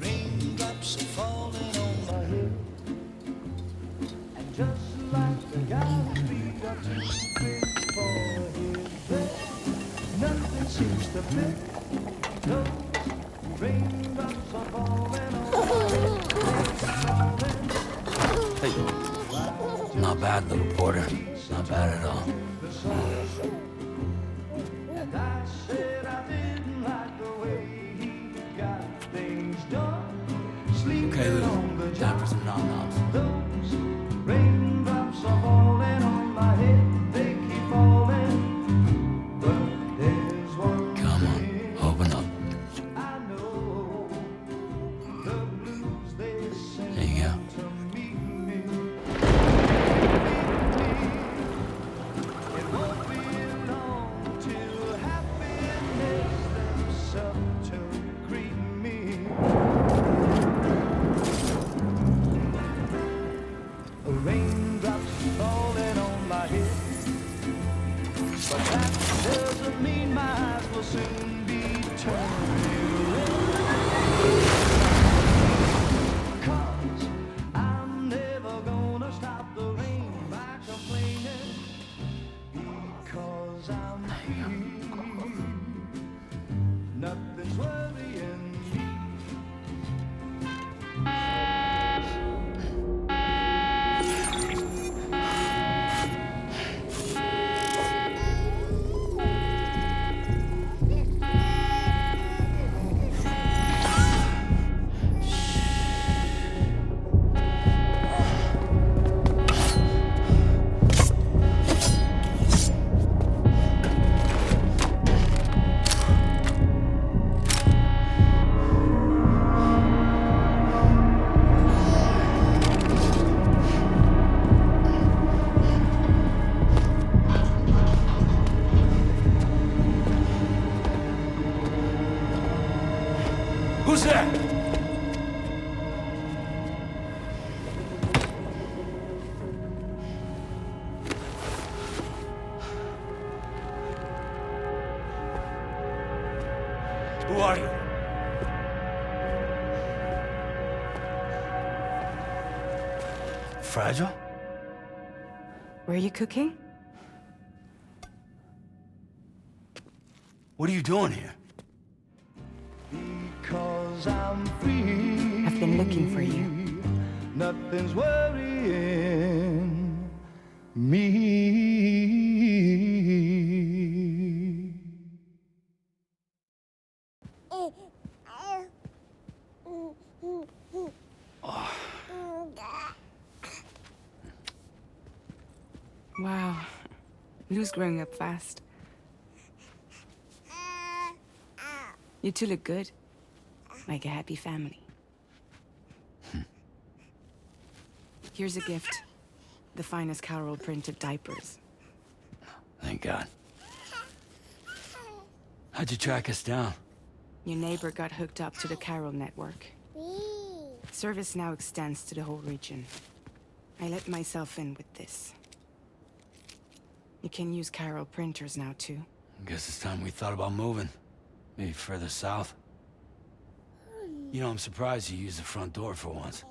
Raindrops are falling on my head, and just like the guy's feet are too big for his bed, nothing seems to fit. Those raindrops are falling on my head. Hey, not bad, little porter. Not bad at all. And I said I didn't like the way he got things done. Okay, little. Time for some nom-noms. Those raindrops are falling on my head, they keep falling. But there's one Come on, open up. I know, the blues they sing There you go. to meet me. It won't be long till happiness themselves to greet me. Raindrops falling on my head, but that doesn't mean my eyes will soon be turning red. 'Cause I'm never gonna stop the rain by complaining, because I'm free. Nothing's worrying me. Who's there? Who are you? Fragile? Were you cooking? What are you doing here? Because I'm free. I've been looking for you. Nothing's worrying me. Wow. Lou's growing up fast. You two look good. Like a happy family. Here's a gift. The finest Carol printed diapers. Thank God. How'd you track us down? Your neighbor got hooked up to the Carol network. Service now extends to the whole region. I let myself in with this. You can use Carol printers now too. Guess it's time we thought about moving. Maybe further south. You know, I'm surprised you used the front door for once.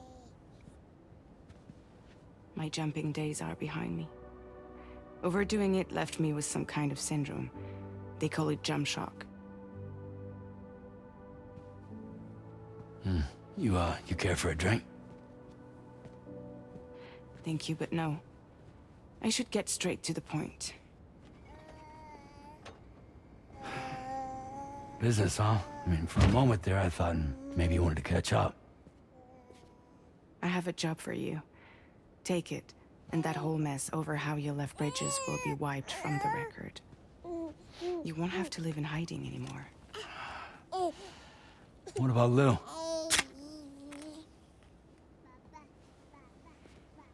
My jumping days are behind me. Overdoing it left me with some kind of syndrome. They call it jump shock. You care for a drink? Thank you, but no. I should get straight to the point. Business, huh? I mean, for a moment there, I thought maybe you wanted to catch up. I have a job for you. Take it, and that whole mess over how you left bridges will be wiped from the record. You won't have to live in hiding anymore. What about Lou?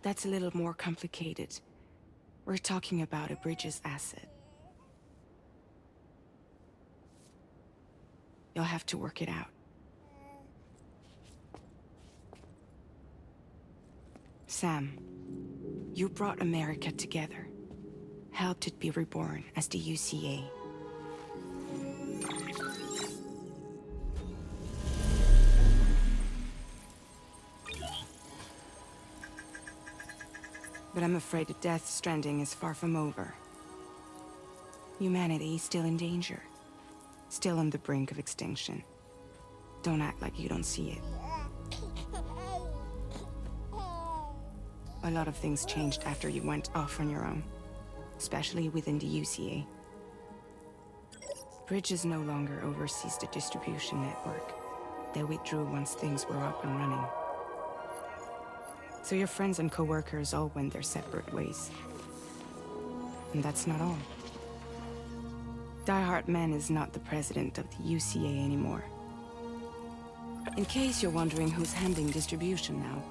That's a little more complicated. We're talking about a bridges asset. You'll have to work it out. Sam, you brought America together. Helped it be reborn as the UCA. But I'm afraid that Death Stranding is far from over. Humanity is still in danger. Still on the brink of extinction. Don't act like you don't see it. A lot of things changed after you went off on your own. Especially within the UCA. Bridges no longer oversees the distribution network. They withdrew once things were up and running. So your friends and co-workers all went their separate ways. And that's not all. Die Hard Man is not the president of the UCA anymore. In case you're wondering who's handling distribution now,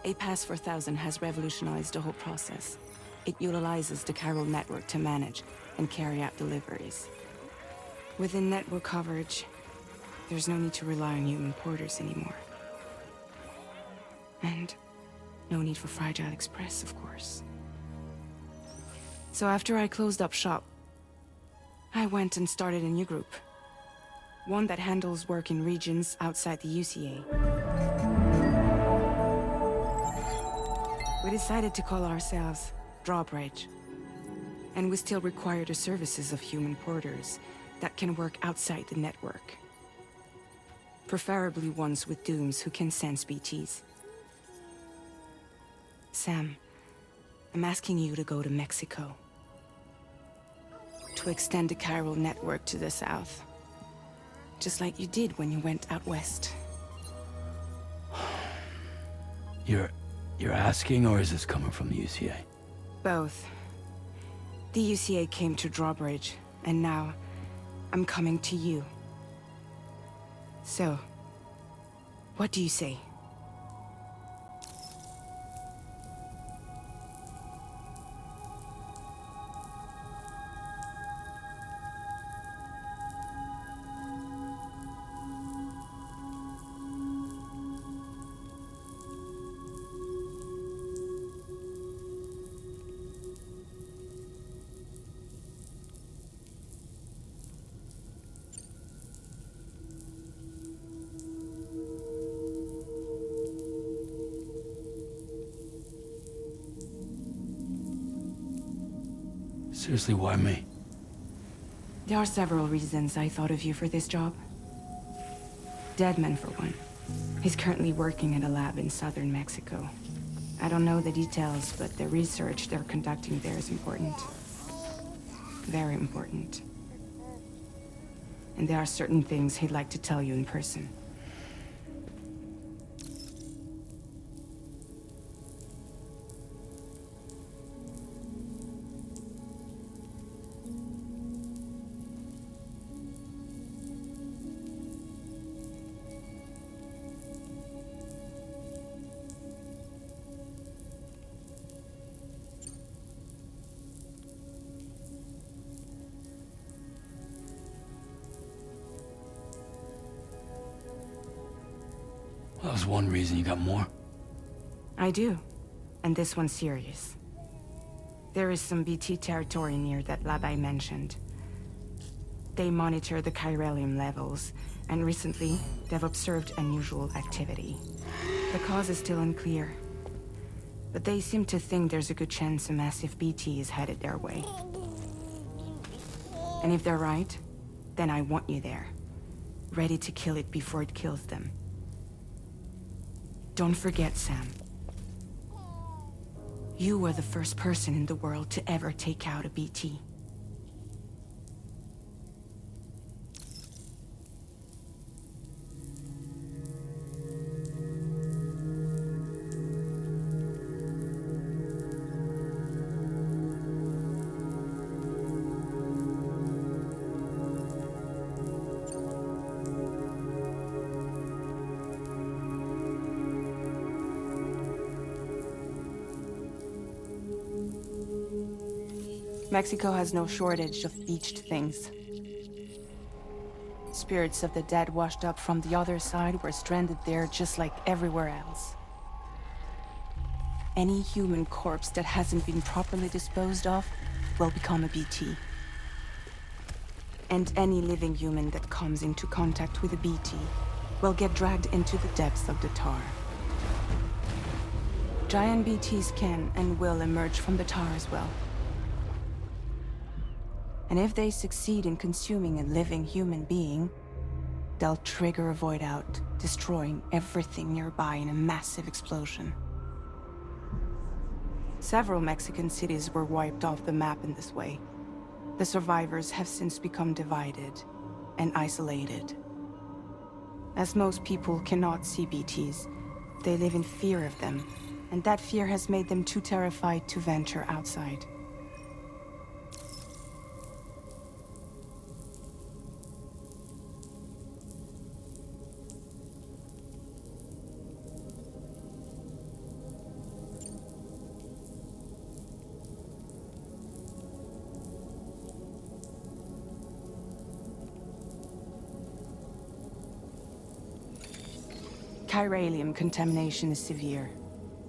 A Pass for 1000 has revolutionized the whole process. It utilizes the Carol network to manage and carry out deliveries. Within network coverage, there's no need to rely on human porters anymore. And no need for Fragile Express, of course. So after I closed up shop, I went and started a new group. One that handles work in regions outside the UCA. We decided to call ourselves Drawbridge. And we still require the services of human porters that can work outside the network. Preferably ones with dooms who can sense BTs. Sam, I'm asking you to go to Mexico. To extend the Carol network to the south. Just like you did when you went out west. You're asking, or is this coming from the UCA? Both. The UCA came to Drawbridge, and now I'm coming to you. So, what do you say? Seriously, why me? There are several reasons I thought of you for this job. Deadman, for one. He's currently working at a lab in southern Mexico. I don't know the details, but the research they're conducting there is important. Very important. And there are certain things he'd like to tell you in person. That was one reason. You got more? I do. And this one's serious. There is some BT territory near that lab I mentioned. They monitor the chiralium levels, and recently, they've observed unusual activity. The cause is still unclear. But they seem to think there's a good chance a massive BT is headed their way. And if they're right, then I want you there. Ready to kill it before it kills them. Don't forget, Sam. You were the first person in the world to ever take out a BT. Mexico has no shortage of beached things. Spirits of the dead washed up from the other side were stranded there just like everywhere else. Any human corpse that hasn't been properly disposed of will become a BT. And any living human that comes into contact with a BT will get dragged into the depths of the tar. Giant BTs can and will emerge from the tar as well. And if they succeed in consuming a living human being, they'll trigger a void out, destroying everything nearby in a massive explosion. Several Mexican cities were wiped off the map in this way. The survivors have since become divided and isolated. As most people cannot see BTs, they live in fear of them, and that fear has made them too terrified to venture outside. Chiralium contamination is severe.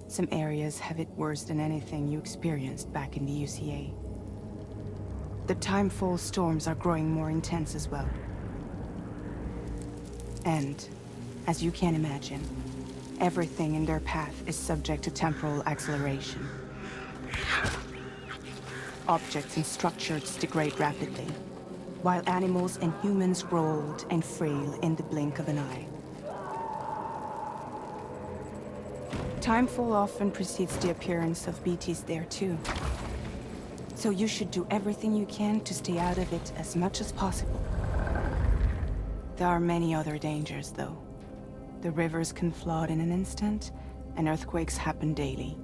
Some areas have it worse than anything you experienced back in the UCA. The timefall storms are growing more intense as well. And, as you can imagine, everything in their path is subject to temporal acceleration. Objects and structures degrade rapidly, while animals and humans grow old and frail in the blink of an eye. Timefall often precedes the appearance of BTs there too. So you should do everything you can to stay out of it as much as possible. There are many other dangers though. The rivers can flood in an instant, and earthquakes happen daily.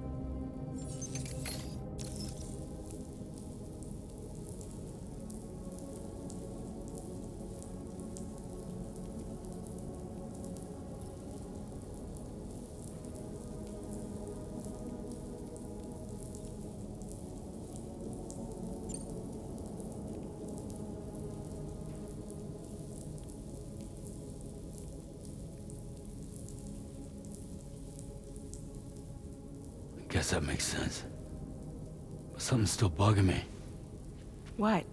Guess that makes sense. But something's still bugging me. What?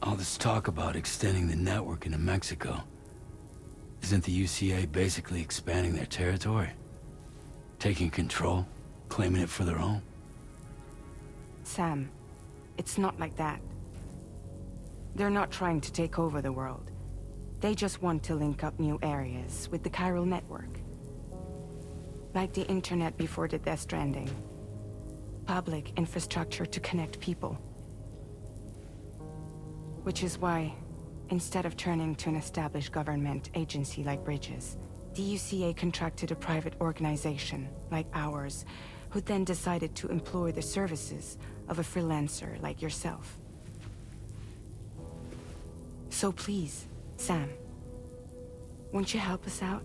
All this talk about extending the network into Mexico. Isn't the UCA basically expanding their territory? Taking control? Claiming it for their own? Sam, it's not like that. They're not trying to take over the world. They just want to link up new areas with the chiral network. Like the internet before the Death Stranding. Public infrastructure to connect people. Which is why, instead of turning to an established government agency like Bridges, the UCA contracted a private organization, like ours, who then decided to employ the services of a freelancer like yourself. So please, Sam, won't you help us out?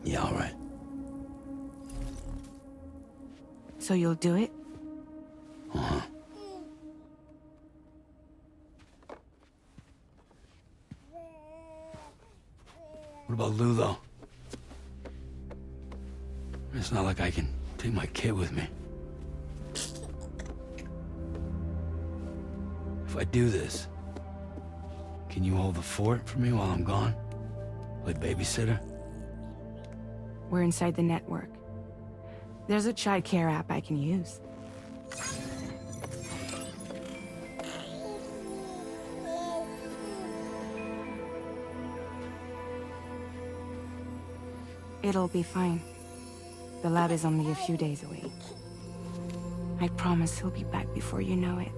Yeah, all right. So you'll do it? Uh-huh. What about Lou, though? It's not like I can take my kid with me. If I do this, can you hold the fort for me while I'm gone? Play babysitter? We're inside the network. There's a child care app I can use. It'll be fine. The lab is only a few days away. I promise he'll be back before you know it.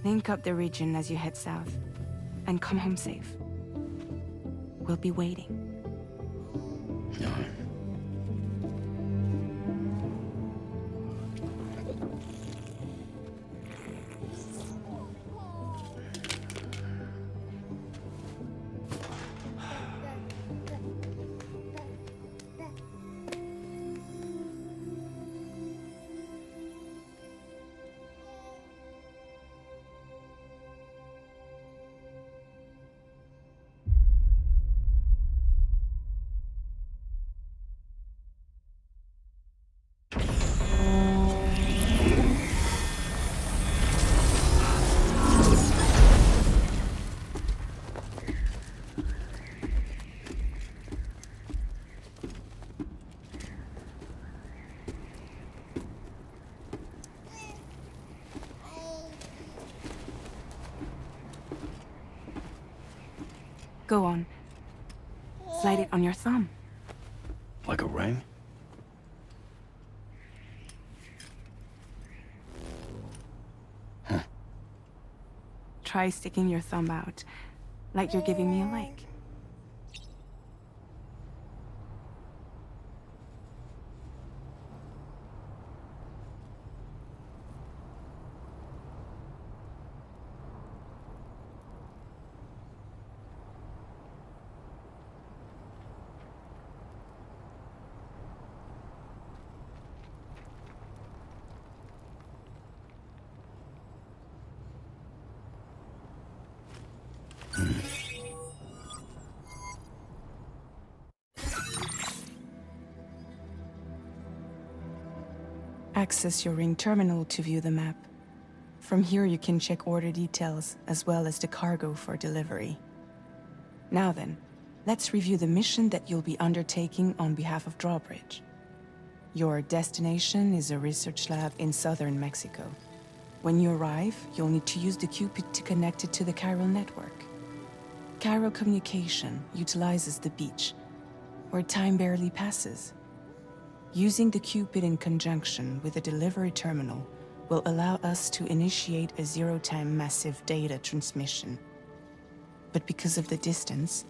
Link up the region as you head south, and come home safe. We'll be waiting. All right. Go on. Slide it on your thumb. Like a ring? Huh. Try sticking your thumb out, like you're giving me a like. Access your Ring terminal to view the map. From here you can check order details as well as the cargo for delivery. Now then, let's review the mission that you'll be undertaking on behalf of Drawbridge. Your destination is a research lab in southern Mexico. When you arrive, you'll need to use the Cupid to connect it to the chiral network. Chiral communication utilizes the beach, where time barely passes. Using the Cupid in conjunction with a delivery terminal will allow us to initiate a zero-time massive data transmission. But because of the distance,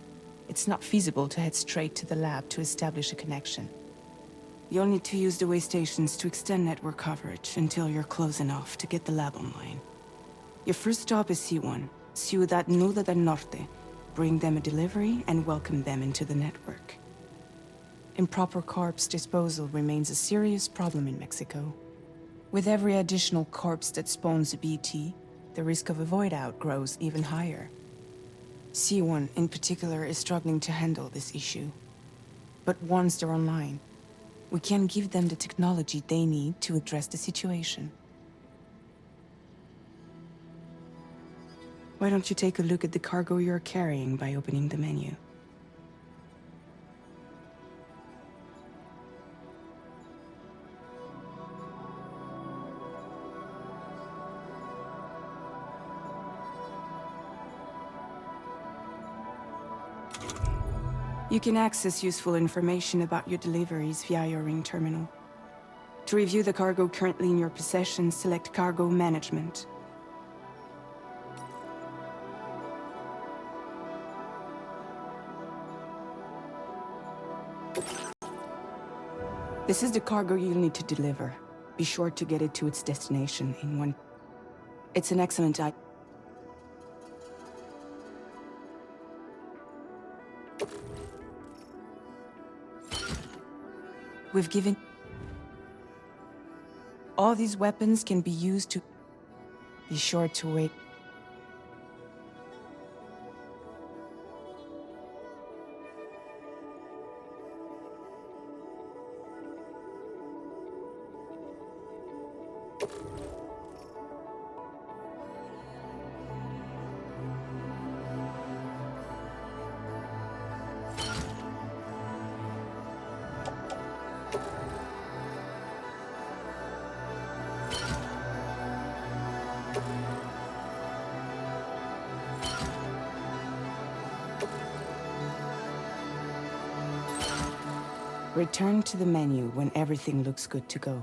It's not feasible to head straight to the lab to establish a connection. You'll need to use the way stations to extend network coverage until you're close enough to get the lab online. Your first stop is C1, Ciudad Nuda del Norte. Bring them a delivery and welcome them into the network. Improper corpse disposal remains a serious problem in Mexico. With every additional corpse that spawns a BT, the risk of a void out grows even higher. C1 in particular is struggling to handle this issue. But once they're online, we can give them the technology they need to address the situation. Why don't you take a look at the cargo you're carrying by opening the menu? You can access useful information about your deliveries via your ring terminal. To review the cargo currently in your possession, select Cargo Management. This is the cargo you'll need to deliver. Be sure to get it to its destination in one. It's an excellent idea. We've given... All these weapons can be used to... Be sure to wait. Return to the menu when everything looks good to go.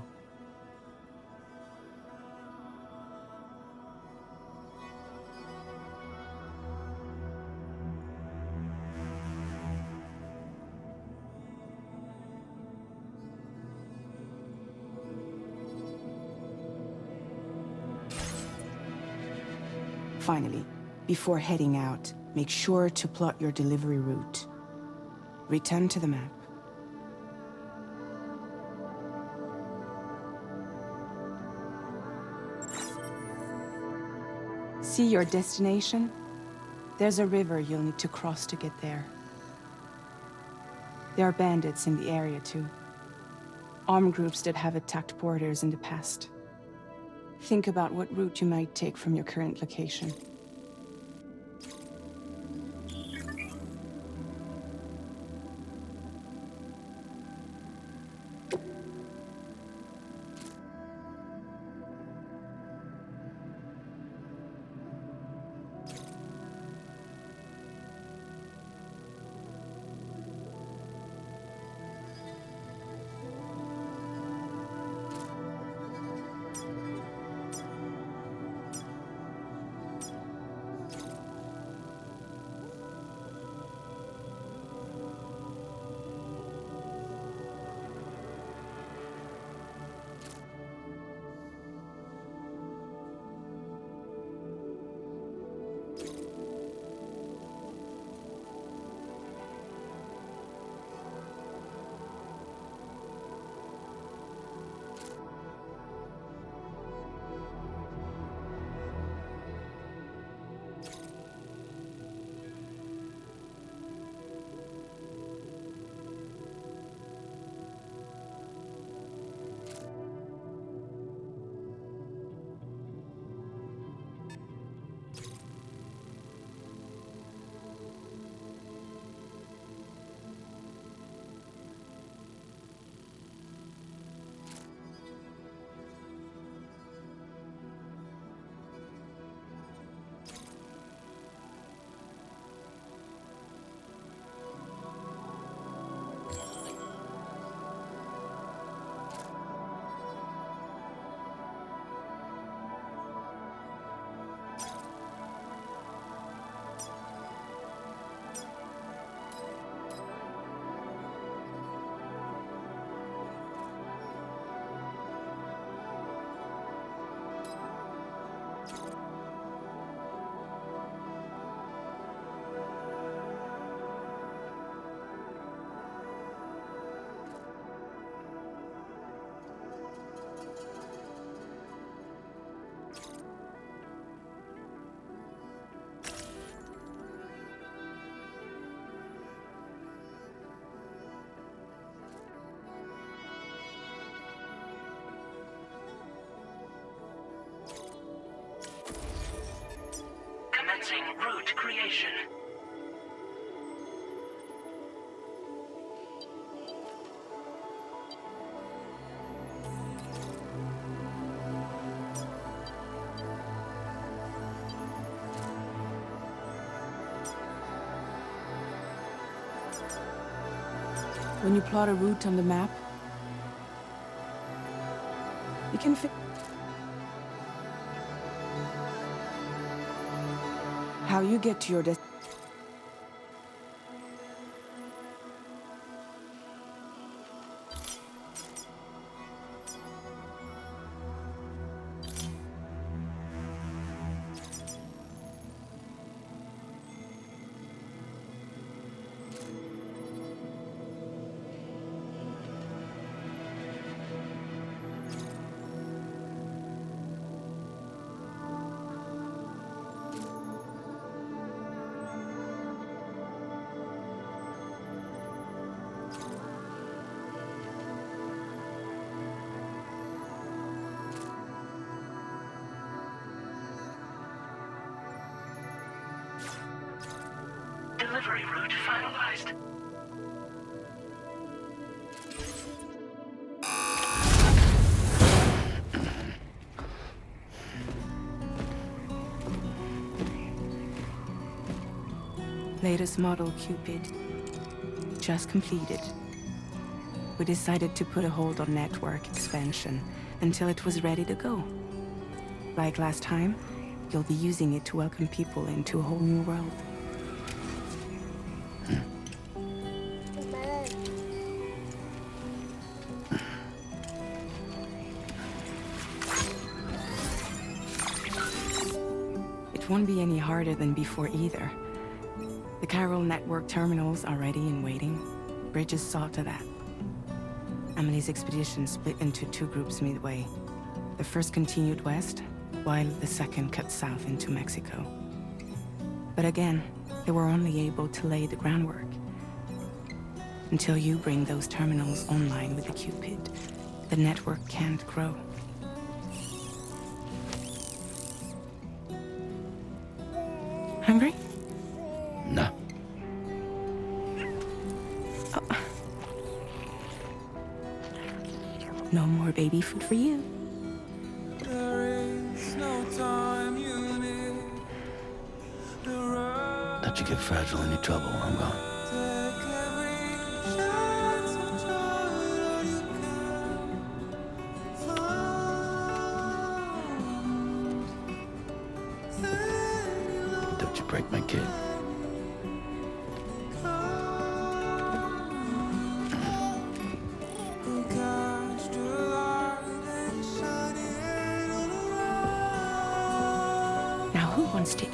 Finally, before heading out, make sure to plot your delivery route. Return to the map. See your destination? There's a river you'll need to cross to get there. There are bandits in the area too. Armed groups that have attacked borders in the past. Think about what route you might take from your current location. Commencing route creation. When you plot a route on the map, you can fit how you get to your destination. Delivery route finalized. Latest model Cupid just completed. We decided to put a hold on network expansion until it was ready to go. Like last time, you'll be using it to welcome people into a whole new world. It won't be any harder than before either. The Chiral network terminals are ready and waiting. Bridges saw to that. Emily's expedition split into two groups midway. The first continued west, while the second cut south into Mexico. But again, they were only able to lay the groundwork. Until you bring those terminals online with the Cupid, the network can't grow. Hungry? No. No more baby food for you. Don't you get fragile in your trouble while I'm gone. Don't you break my kid. Now who wants to eat?